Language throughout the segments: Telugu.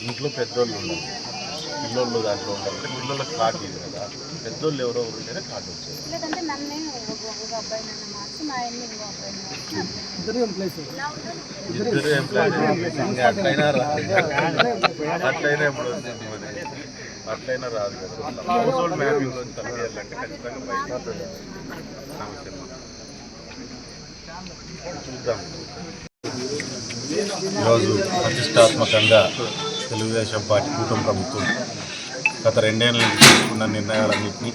ఇంట్లో పెద్దోళ్ళు ఉండాలి, పిల్లోళ్ళు దాంట్లో ఉండాలంటే పిల్లలకు కార్డు ఇది కదా, పెద్దోళ్ళు ఎవరో ఉంటేనే కార్డు వచ్చేది. ఇద్దరు అట్లయినా ఎప్పుడు వస్తుంది, మరి అట్లయినా రాదు కదా. హౌస్ హోల్డ్ మ్యాపింగ్లో తగ్గాలంటే ఖచ్చితంగా బయట సమస్య చూద్దాం. ఈరోజు ప్రతిష్టాత్మకంగా తెలుగుదేశం పార్టీ కూటమి ప్రభుత్వం గత 2 ఏళ్ళ నుంచి తీసుకున్న నిర్ణయాలన్నింటినీ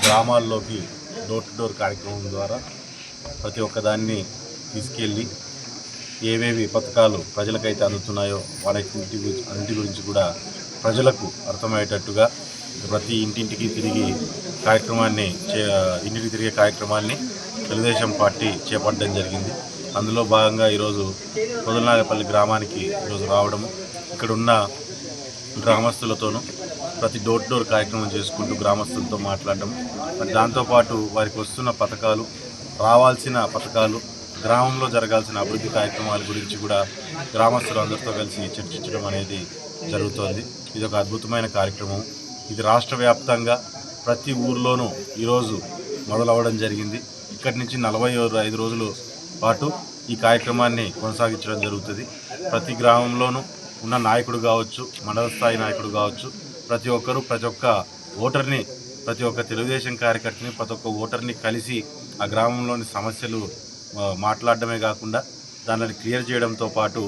గ్రామాల్లోకి డోర్ టు డోర్ కార్యక్రమం ద్వారా ప్రతి ఒక్కదాన్ని తీసుకెళ్ళి ఏవేవి పథకాలు ప్రజలకైతే అందుతున్నాయో అన్నింటి గురించి కూడా ప్రజలకు అర్థమయ్యేటట్టుగా ప్రతి ఇంటింటికి తిరిగే కార్యక్రమాన్ని తెలుగుదేశం పార్టీ చేపట్టడం జరిగింది. అందులో భాగంగా ఈరోజు పొదలనాగపల్లి గ్రామానికి ఈరోజు రావడము, ఇక్కడ ఉన్న గ్రామస్తులతోనూ ప్రతి డోర్ టు డోర్ కార్యక్రమం చేసుకుంటూ గ్రామస్తులతో మాట్లాడడం, దాంతోపాటు వారికి వస్తున్న పథకాలు, రావాల్సిన పథకాలు, గ్రామంలో జరగాల్సిన అభివృద్ధి కార్యక్రమాల గురించి కూడా గ్రామస్తులందరితో కలిసి చర్చించడం అనేది జరుగుతోంది. ఇది ఒక అద్భుతమైన కార్యక్రమం. ఇది రాష్ట్ర వ్యాప్తంగా ప్రతి ఊర్లోనూ ఈరోజు మొదలవ్వడం జరిగింది. ఇక్కడి నుంచి 45 రోజుల పాటు ఈ కార్యక్రమాన్ని కొనసాగించడం జరుగుతుంది. ప్రతి గ్రామంలోనూ ఉన్న నాయకుడు కావచ్చు, మండల స్థాయి నాయకుడు కావచ్చు, ప్రతి ఒక్క ఓటర్ని, ప్రతి ఒక్క తెలుగుదేశం కార్యకర్తని, ప్రతి ఒక్క ఓటర్ని కలిసి ఆ గ్రామంలోని సమస్యలు మాట్లాడడమే కాకుండా దానిని క్లియర్ చేయడంతో పాటు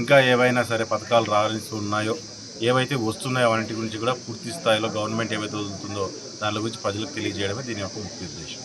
ఇంకా ఏవైనా సరే పథకాలు రావాల్సి ఉన్నాయో, ఏవైతే వస్తున్నాయో వాటి గురించి కూడా పూర్తి స్థాయిలో గవర్నమెంట్ ఏవైతే వదులుతుందో దాని గురించి ప్రజలకు తెలియజేయడమే దీని యొక్క ముఖ్య ఉద్దేశం.